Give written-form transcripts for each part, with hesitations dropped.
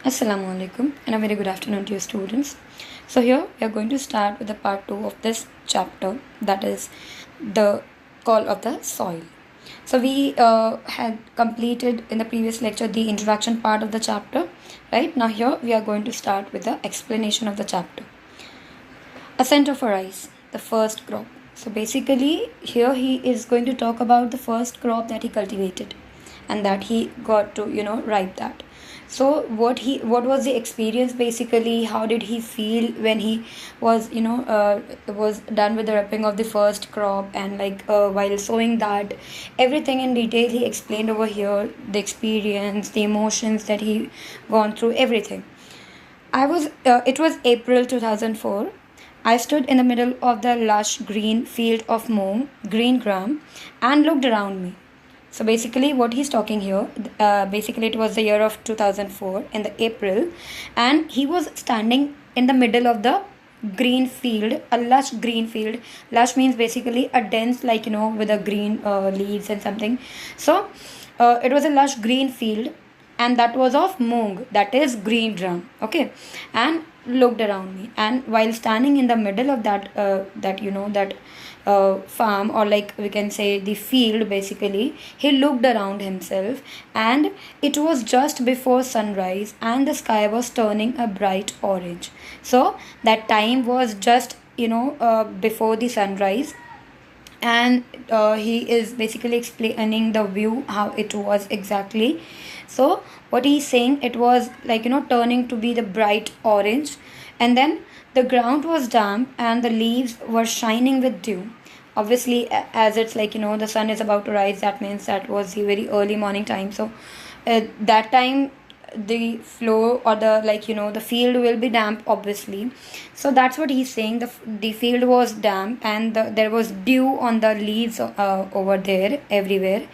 Assalamu alaikum and a very good afternoon to you students. So here we are going to start with the part 2 of this chapter, that is the call of the soil. So we had completed in the previous lecture the introduction part of the chapter. Right now here we are going to start with the explanation of the chapter. Ascent of a rice, the first crop. So basically here he is going to talk about the first crop that he cultivated and that he got to ripe that. So what was the experience, basically how did he feel when he was was done with the wrapping of the first crop, and while sowing that, everything in detail he explained over here, the experience, the emotions that he gone through, everything. It was April 2004. I stood in the middle of the lush green field of moong, green gram, and looked around me. So basically, what he's talking here, basically it was the year of 2004 in the April, and he was standing in the middle of the green field, a lush green field. Lush means basically a dense, with a green leaves and something. So it was a lush green field, and that was of moong, that is green drum. Okay, and looked around me, and while standing in the middle of that farm, or like we can say the field, basically he looked around himself, and it was just before sunrise and the sky was turning a bright orange. So that time was just before the sunrise, and he is basically explaining the view, how it was exactly. So what he's saying, it was turning to be the bright orange, and then the ground was damp and the leaves were shining with dew. Obviously, as it's the sun is about to rise, that means that was the very early morning time. So that time the floor, or the field will be damp, obviously. So that's what he's saying, the field was damp, and there was dew on the leaves over there everywhere.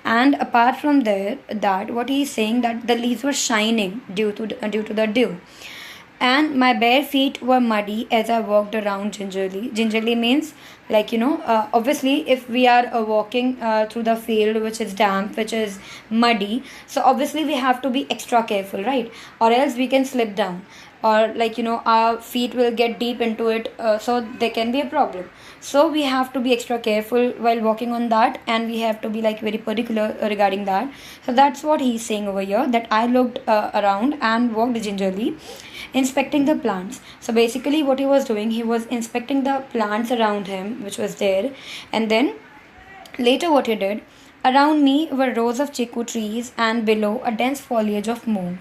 And apart from there, that what he's saying, that the leaves were shining due to the dew, and my bare feet were muddy as I walked around gingerly. Gingerly means obviously if we are walking through the field which is damp, which is muddy, so obviously we have to be extra careful, right? Or else we can slip down, or our feet will get deep into it, so there can be a problem. So we have to be extra careful while walking on that, and we have to be very particular regarding that. So that's what he's saying over here, that I looked around and walked gingerly, inspecting the plants. So basically what he was doing, he was inspecting the plants around him which was there. And then later what he did, around me were rows of chiku trees, and below a dense foliage of moong.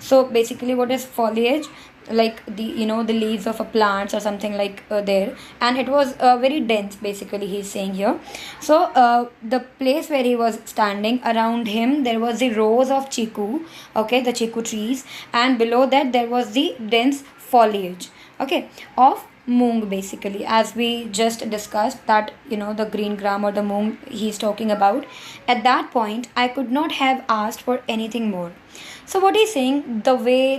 So basically what is foliage, like the leaves of a plant or something there, and it was very dense, basically he's saying here. So the place where he was standing, around him there was the rows of chiku, okay, the chiku trees, and below that there was the dense foliage, okay, of moong, basically, as we just discussed, that the green gram or the moong he's talking about. At that point I could not have asked for anything more. So what he's saying, the way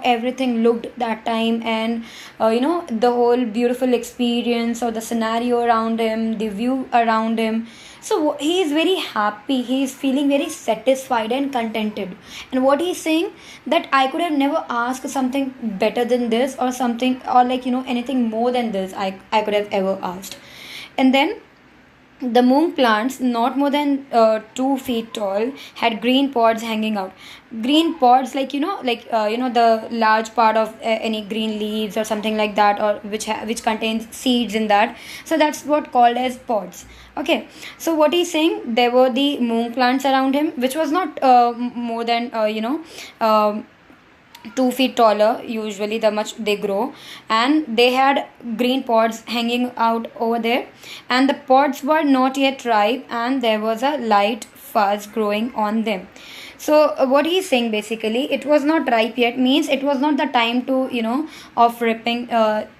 everything looked that time, and the whole beautiful experience or the scenario around him, the view around him, so he is very happy, he is feeling very satisfied and contented. And what he's saying, that I could have never asked something better than this, or something, or anything more than this I could have ever asked. And then the moong plants, not more than 2 feet tall, had green pods hanging out. Green pods, the large part of any green leaves or something like that, or which contains seeds in that. So that's what called as pods. Okay. So what he's saying, there were the moong plants around him, which was not more than 2 feet taller, usually the much they grow, and they had green pods hanging out over there, and the pods were not yet ripe, and there was a light fuzz growing on them. So what he's saying, basically it was not ripe yet, means it was not the time to of ripping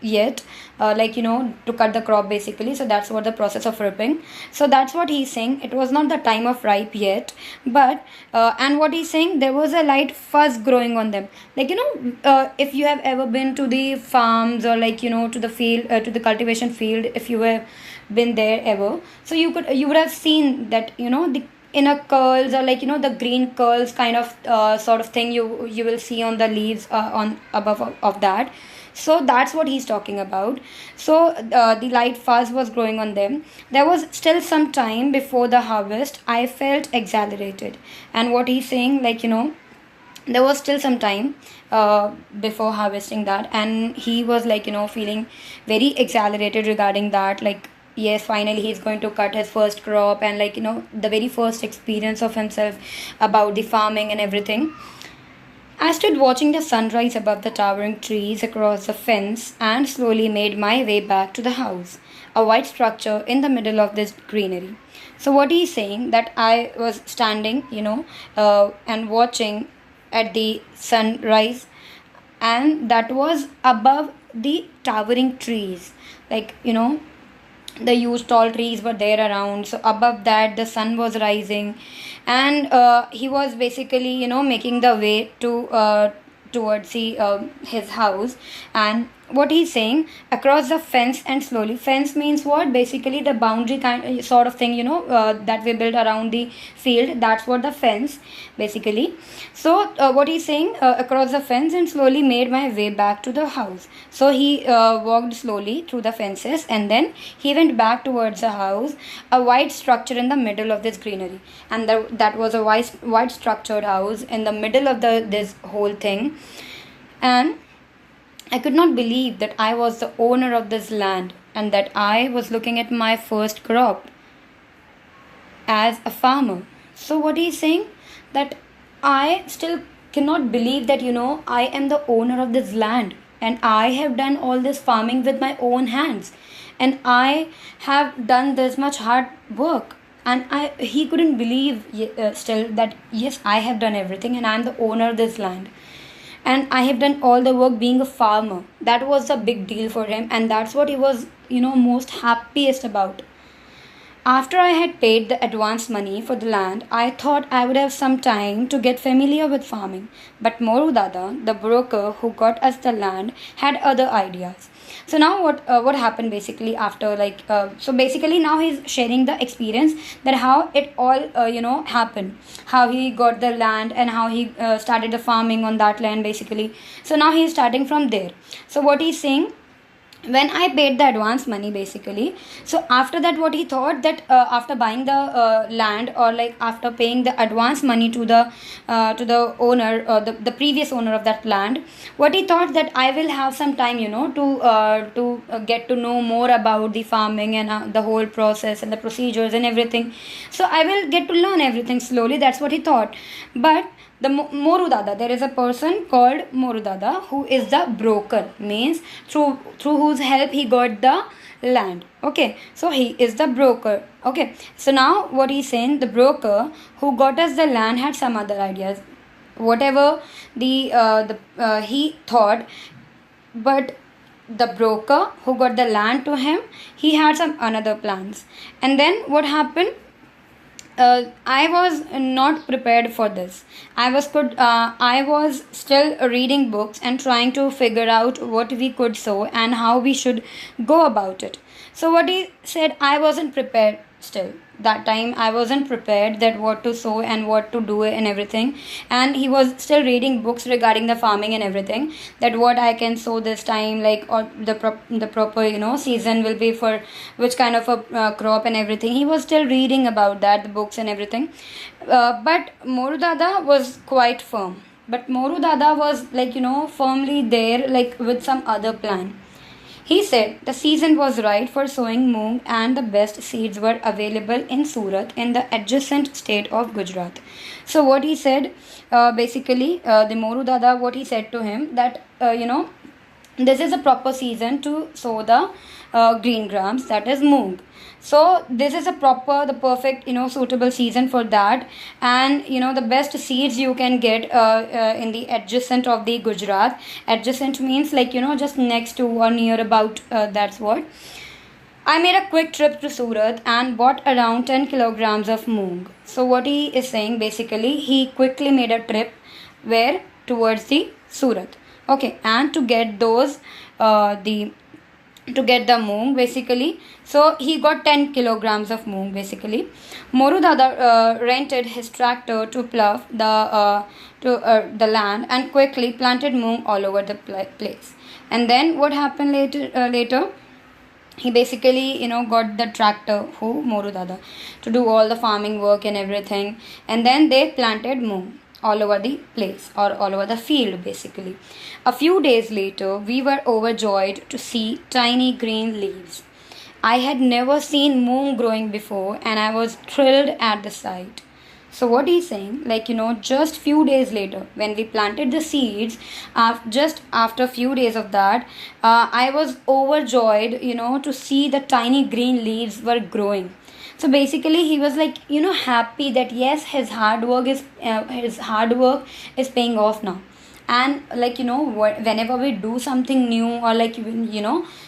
yet, to cut the crop, basically. So that's what the process of ripping. So that's what he's saying, it was not the time of ripe yet, but and what he's saying, there was a light fuzz growing on them. If you have ever been to the farms, or to the field, to the cultivation field, if you have been there ever, so you would have seen that the inner curls, or like the green curls kind of sort of thing you will see on the leaves on above of that. So that's what he's talking about. So the light fuzz was growing on them. There was still some time before the harvest. I felt exhilarated. And what he's saying, like there was still some time before harvesting that, and he was like feeling very exhilarated regarding that, like yes, finally he's going to cut his first crop, and like the very first experience of himself about the farming and everything. I stood watching the sunrise above the towering trees across the fence and slowly made my way back to the house, a white structure in the middle of this greenery. So what he's saying, that I was standing and watching at the sunrise, and that was above the towering trees, like the huge tall trees were there around. So above that the sun was rising, and he was basically making the way to towards the his house. And what he's saying, across the fence and slowly, fence means what, basically the boundary kind sort of thing, that we build around the field, that's what the fence basically. So what he's saying, across the fence and slowly made my way back to the house. So he walked slowly through the fences, and then he went back towards the house, a white structure in the middle of this greenery. And that was a white structured house in the middle of this whole thing. And I could not believe that I was the owner of this land, and that I was looking at my first crop as a farmer. So what he's saying, that I still cannot believe that I am the owner of this land, and I have done all this farming with my own hands, and I have done this much hard work. And he couldn't believe still that yes, I have done everything and I am the owner of this land, and I have done all the work being a farmer. That was a big deal for him, and that's what he was most happiest about. After I had paid the advance money for the land, I thought I would have some time to get familiar with farming. But Moru Dada, the broker who got us the land, had other ideas. So now what happened basically after, like so basically now he's sharing the experience, that how it all happened, how he got the land and how he started the farming on that land basically. So now he's starting from there. So what he's saying, when I paid the advance money basically, so after that what he thought, that after buying the land, or like after paying the advance money to the owner, the previous owner of that land, what he thought, that I will have some time to get to know more about the farming and the whole process and the procedures and everything. So I will get to learn everything slowly, that's what he thought. But the Moru Dada, there is a person called Moru Dada who is the broker, means through whose help he got the land. Okay, so he is the broker. Okay, so now what he's saying, the broker who got us the land had some other ideas, whatever he thought. But the broker who got the land to him, he had some another plans. And then what happened, I was not prepared for this. I was still reading books and trying to figure out what we could sow and how we should go about it. So what he said, I wasn't prepared still. That time I wasn't prepared that what to sow and what to do and everything. And he was still reading books regarding the farming and everything, that what I can sow this time, like, or the proper season will be for which kind of a crop and everything. He was still reading about that, the books and everything. But Moru Dada was quite firm. But Moru Dada was like firmly there, like with some other plan. He said the season was right for sowing moong, and the best seeds were available in Surat, in the adjacent state of Gujarat. So what he said, basically, the Moru Dada, what he said to him, that this is a proper season to sow the green grams, that is moong. So this is the perfect suitable season for that. And the best seeds you can get in the adjacent of the Gujarat. Adjacent means like just next to or near about, that's what. I made a quick trip to Surat and bought around 10 kilograms of moong. So what he is saying, basically, he quickly made a trip where, towards the Surat. Okay, and to get those the to get the moong basically. So he got 10 kilograms of moong basically. Moru Dada rented his tractor to plough the land and quickly planted moong all over the place. And then what happened later, he basically got the tractor, who Moru Dada, to do all the farming work and everything. And then they planted moong all over the place, or all over the field basically. A few days later, we were overjoyed to see tiny green leaves. I had never seen moong growing before, and I was thrilled at the sight. So what he's saying, just few days later, when we planted the seeds, just after few days of that, I was overjoyed, to see the tiny green leaves were growing. So basically, he was happy that yes, his hard work is paying off now. And whenever we do something new, or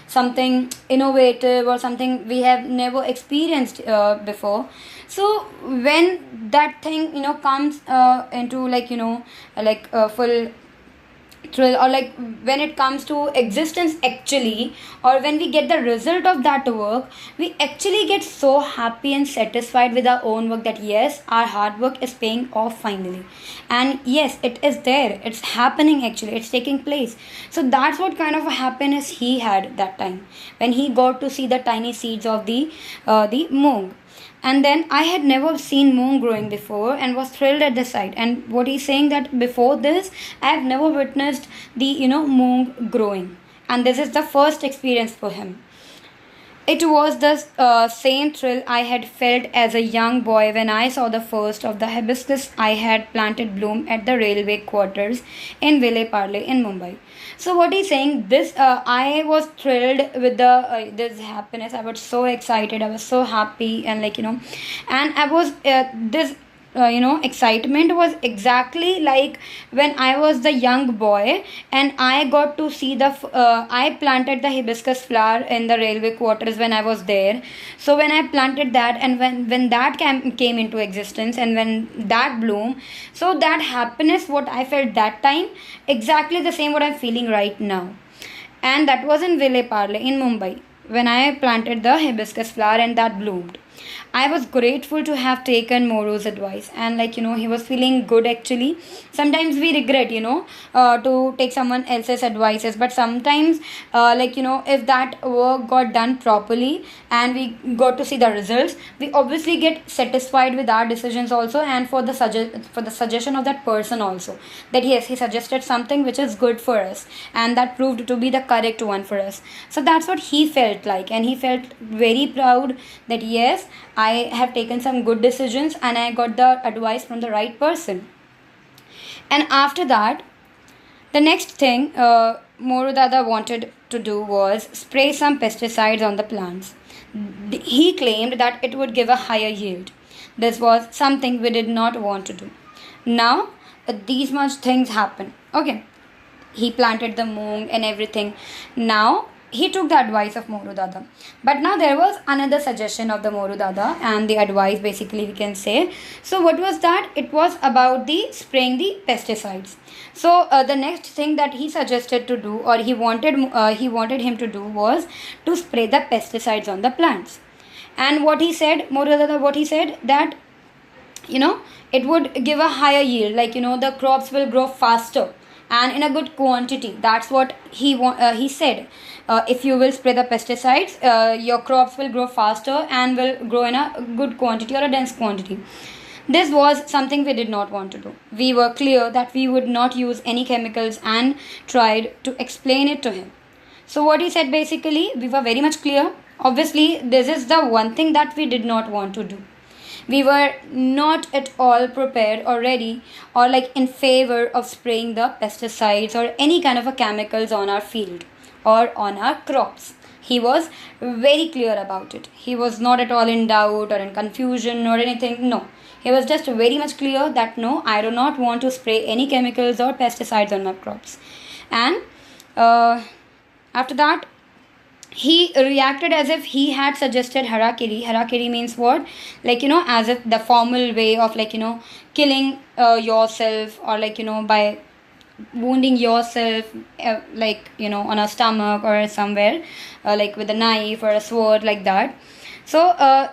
something innovative, or something we have never experienced before, so when that thing comes into full thrill, or when it comes to existence actually, or when we get the result of that work, we actually get so happy and satisfied with our own work, that yes, our hard work is paying off finally. And yes, it is there, it's happening, actually it's taking place. So that's what kind of a happiness he had that time, when he got to see the tiny seeds of the moong. And then I had never seen moong growing before, and was thrilled at the sight. And what he's saying, that before this I have never witnessed the moong growing, and this is the first experience for him. It was the same thrill I had felt as a young boy when I saw the first of the hibiscus I had planted bloom at the railway quarters in Ville Parle in Mumbai. So what he's saying, this I was thrilled with the this happiness. I was so excited. I was so happy, and and I was this excitement was exactly like when I was the young boy, and I got to see I planted the hibiscus flower in the railway quarters when I was there. So when I planted that, and when that came into existence, and when that bloomed, so that happiness what I felt that time, exactly the same what I'm feeling right now. And that was in Ville Parle in Mumbai, when I planted the hibiscus flower and that bloomed. I was grateful to have taken Moru's advice, and he was feeling good actually. Sometimes we regret to take someone else's advices, but sometimes if that work got done properly and we got to see the results, we obviously get satisfied with our decisions also, and for the suggestion of that person also, that yes, he suggested something which is good for us, and that proved to be the correct one for us. So that's what he felt like, and he felt very proud that yes, I have taken some good decisions, and I got the advice from the right person. And after that, the next thing Moru Dada wanted to do was spray some pesticides on the plants. He claimed that it would give a higher yield. This was something we did not want to do. Now, these much things happen. Okay, he planted the moong and everything. Now, he took the advice of Moru Dada. But now there was another suggestion of the Moru Dada, and the advice basically we can say. So what was that? It was about the spraying the pesticides. So the next thing that he suggested to do, or he wanted him to do, was to spray the pesticides on the plants. And what he said, Moru Dada, what he said, that it would give a higher yield, the crops will grow faster and in a good quantity. That's what he said. If you will spray the pesticides, your crops will grow faster and will grow in a good quantity, or a dense quantity. This was something we did not want to do. We were clear that we would not use any chemicals, and tried to explain it to him. So what he said, basically, we were very much clear. Obviously, this is the one thing that we did not want to do. We were not at all prepared or ready, or in favor of spraying the pesticides or any kind of a chemicals on our field or on our crops. He was very clear about it. He was not at all in doubt or in confusion or anything. No. He was just very much clear that no, I do not want to spray any chemicals or pesticides on my crops. And after that, he reacted as if he had suggested harakiri. Harakiri means what? As if the formal way of killing yourself, or by wounding yourself, like on a stomach or somewhere, like with a knife or a sword, like that. So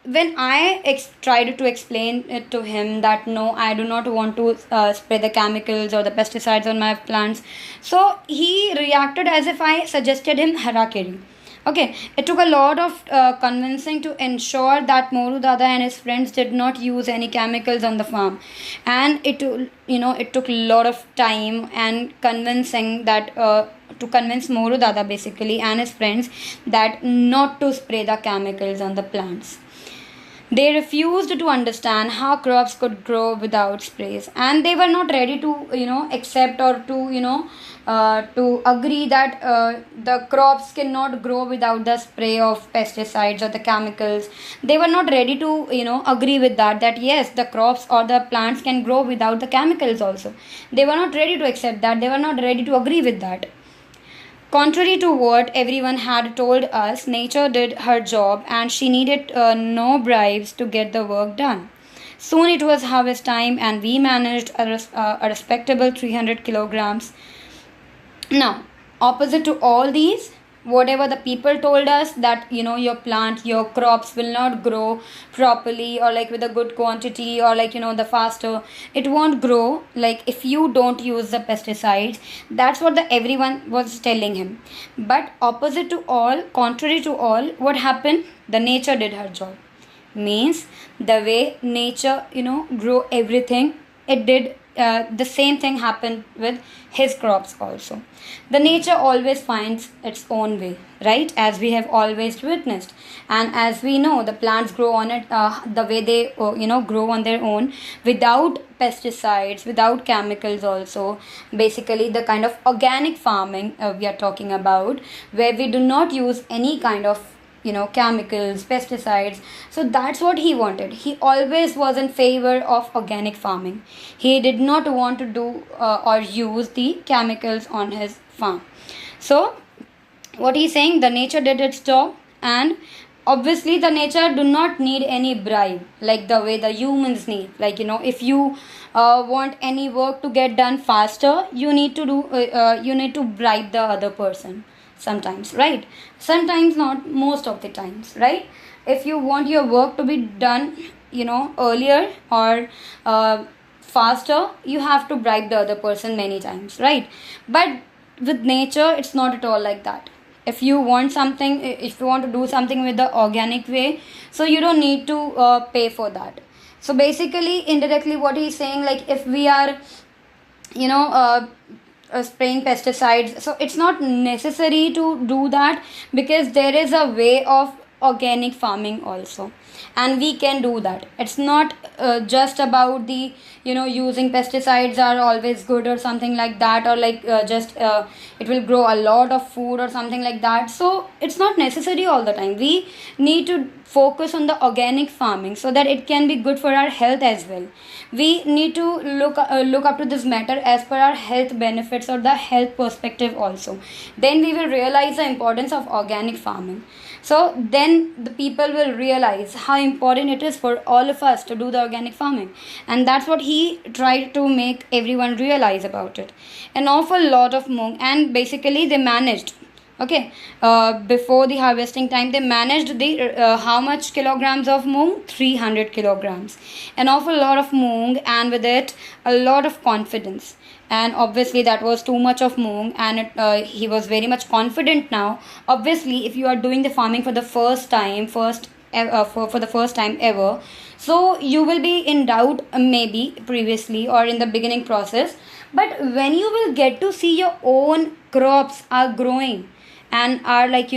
when I tried to explain it to him that no, I do not want to spray the chemicals or the pesticides on my plants, so he reacted as if I suggested him harakiri. Okay, it took a lot of convincing to ensure that Moru Dada and his friends did not use any chemicals on the farm, and it took a lot of time and convincing that to convince Moru Dada basically and his friends that not to spray the chemicals on the plants. They refused to understand how crops could grow without sprays, and they were not ready to, accept or to, to agree that the crops cannot grow without the spray of pesticides or the chemicals. They were not ready to, agree with that. That yes, the crops or the plants can grow without the chemicals also. They were not ready to accept that. They were not ready to agree with that. Contrary to what everyone had told us, nature did her job and she needed no bribes to get the work done. Soon it was harvest time and we managed a respectable 300 kilograms. Now, opposite to all these, whatever the people told us that your plant, your crops will not grow properly or like with a good quantity or like the faster, it won't grow like if you don't use the pesticides. That's what the everyone was telling him. But opposite to all, contrary to all, what happened? The nature did her job. Means the way nature grow everything, it did the same thing happened with his crops also. The nature always finds its own way, right? As we have always witnessed, and as we know, the plants grow on it the way they grow on their own, without pesticides, without chemicals also. Basically the kind of organic farming we are talking about, where we do not use any kind of chemicals, pesticides. So that's what he wanted. He always was in favor of organic farming. He did not want to do or use the chemicals on his farm. So what he's saying, the nature did its job, and obviously the nature do not need any bribe like the way the humans need. Like if you want any work to get done faster, you need to bribe the other person sometimes, right? Sometimes, not most of the times, right? If you want your work to be done earlier or faster, you have to bribe the other person many times, right? But with nature, it's not at all like that. If you want to do something with the organic way, so you don't need to pay for that. So basically, indirectly what he's saying, like if we are spraying pesticides, so it's not necessary to do that, because there is a way of organic farming also, and we can do that. It's not just about the using pesticides are always good or something like that, or like just it will grow a lot of food or something like that. So it's not necessary all the time. We need to focus on the organic farming so that it can be good for our health as well. We need to look up to this matter as per our health benefits or the health perspective also. Then we will realize the importance of organic farming. So then the people will realize how important it is for all of us to do the organic farming. And that's what he tried to make everyone realize about it. An awful lot of moong, and basically they managed. Okay, before the harvesting time, they managed the how much kilograms of moong? 300 kilograms. An awful lot of moong, and with it a lot of confidence. And obviously that was too much of moong, and he was very much confident now. Obviously, if you are doing the farming for the first time, for the first time ever, so you will be in doubt maybe previously or in the beginning process. But when you will get to see your own crops are growing and are like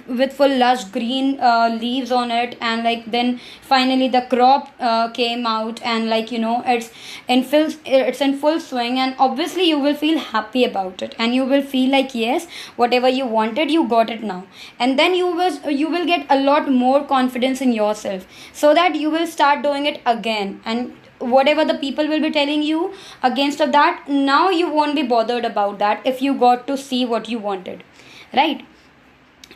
with full lush green leaves on it, and like then finally the crop came out, and like it's in full swing, and obviously you will feel happy about it, and you will feel like yes, whatever you wanted, you got it now. And then you will get a lot more confidence in yourself, so that you will start doing it again. And whatever the people will be telling you against of that, now you won't be bothered about that if you got to see what you wanted, right?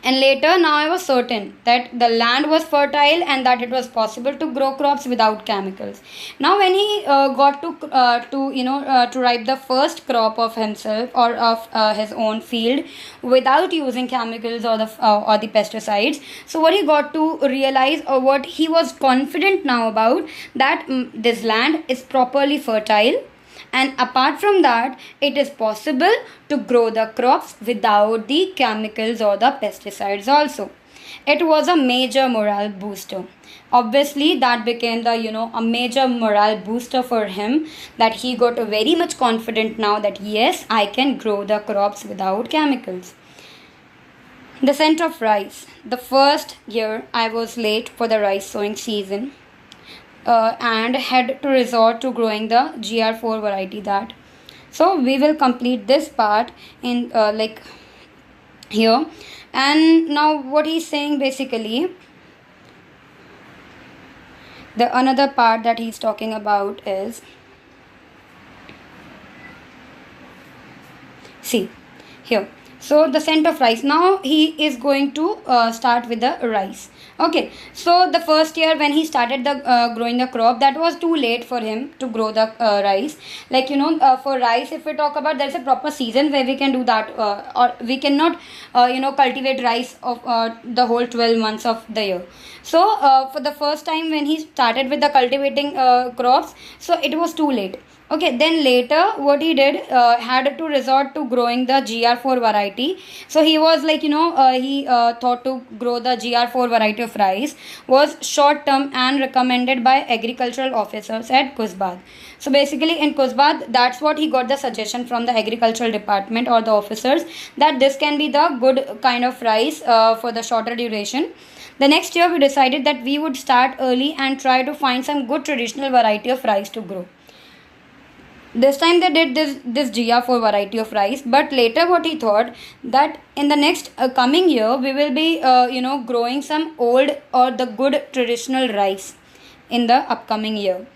And later, now I was certain that the land was fertile and that it was possible to grow crops without chemicals. Now when he got to ripe the first crop of himself or of his own field without using chemicals or the pesticides, so what he got to realize, or what he was confident now about, that this land is properly fertile, and apart from that, it is possible to grow the crops without the chemicals or the pesticides also. It was a major morale booster. Obviously, that became a major morale booster for him, that he got very much confident now that yes, I can grow the crops without chemicals. The scent of rice. The first year I was late for the rice sowing season. And had to resort to growing the GR4 variety. That so we will complete this part in here. And now what he's saying, basically the another part that he's talking about is, see here, so the scent of rice. Now he is going to start with the rice. Okay, so the first year when he started the growing the crop, that was too late for him to grow the rice. For rice, if we talk about, there's a proper season where we can do that, or we cannot cultivate rice of the whole 12 months of the year. So for the first time when he started with the cultivating crops, so it was too late. Okay, then later what he did, had to resort to growing the GR4 variety. So he was he thought to grow the GR4 variety of rice, was short term and recommended by agricultural officers at Kusbad. So basically in Kusbad, that's what he got the suggestion from the agricultural department or the officers, that this can be the good kind of rice for the shorter duration. The next year we decided that we would start early and try to find some good traditional variety of rice to grow. This time they did this GR4 variety of rice, but later what he thought, that in the next coming year we will be growing some old or the good traditional rice in the upcoming year.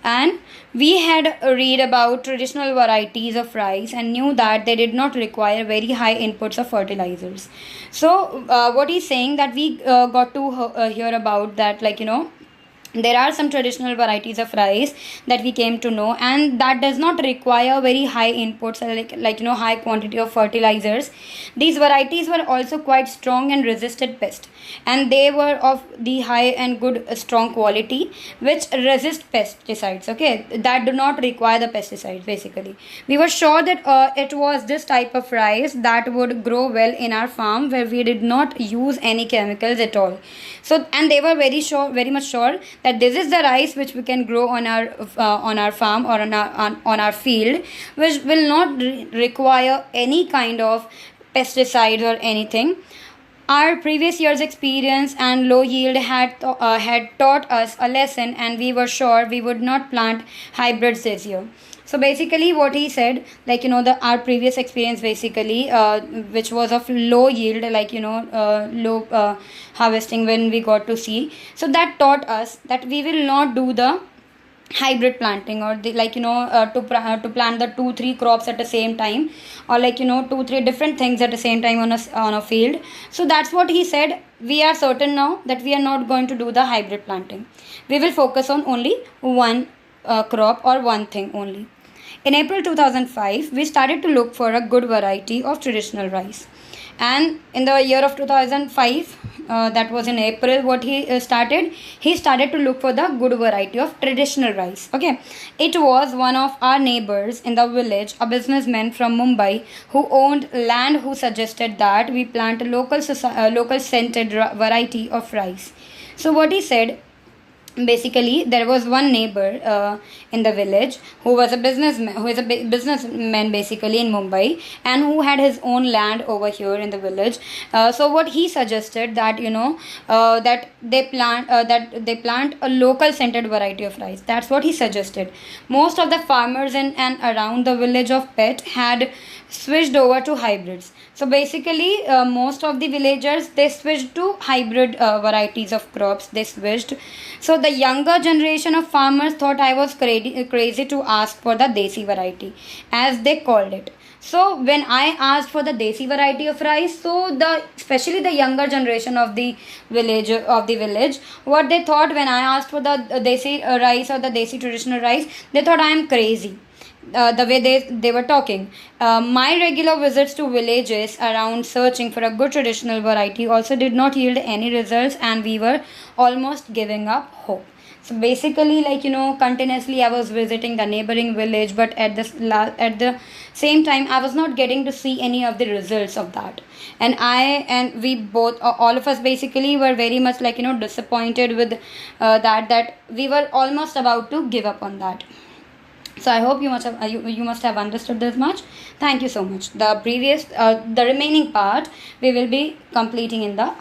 And we had read about traditional varieties of rice and knew that they did not require very high inputs of fertilizers. So what he's saying, that we got to hear about that, there are some traditional varieties of rice that we came to know, and that does not require very high inputs, high quantity of fertilizers. These varieties were also quite strong and resisted pest, and they were of the high and good strong quality which resist pesticides. Okay, that do not require the pesticides. Basically, we were sure that it was this type of rice that would grow well in our farm, where we did not use any chemicals at all. So, and they were very much sure that this is the rice which we can grow on our farm or on our field, which will not require any kind of pesticides or anything. Our previous year's experience and low yield had taught us a lesson, and we were sure we would not plant hybrids this year. So basically what he said, our previous experience, basically which was of low yield, low harvesting when we got to see, so that taught us that we will not do the hybrid planting, or the to plant the 2-3 crops at the same time, or 2-3 different things at the same time on a field. So that's what he said. We are certain now that we are not going to do the hybrid planting. We will focus on only one crop or one thing only. In April 2005, we started to look for a good variety of traditional rice. And in the year of 2005, that was in April, what he started to look for the good variety of traditional rice. Okay, it was one of our neighbors in the village, a businessman from Mumbai who owned land, who suggested that we plant a local scented variety of rice. So what he said, basically, there was one neighbor in the village who is a businessman basically in Mumbai, and who had his own land over here in the village. So what he suggested, that that they plant a local scented variety of rice. That's what he suggested. Most of the farmers in and around the village of Pet had switched over to hybrids. So basically most of the villagers, they switched to hybrid varieties of crops. They switched. So the younger generation of farmers thought I was crazy to ask for the desi variety, as they called it. So when I asked for the desi variety of rice, so the especially the younger generation of the village, what they thought when I asked for the desi rice or the desi traditional rice, they thought I am crazy. The way they were talking. My regular visits to villages around searching for a good traditional variety also did not yield any results, and we were almost giving up hope. So basically, like, continuously I was visiting the neighboring village, but at the same time I was not getting to see any of the results of that. And we both, all of us basically were very much like, disappointed with that we were almost about to give up on that. So I hope you must have understood this much. Thank you so much. The remaining part we will be completing in the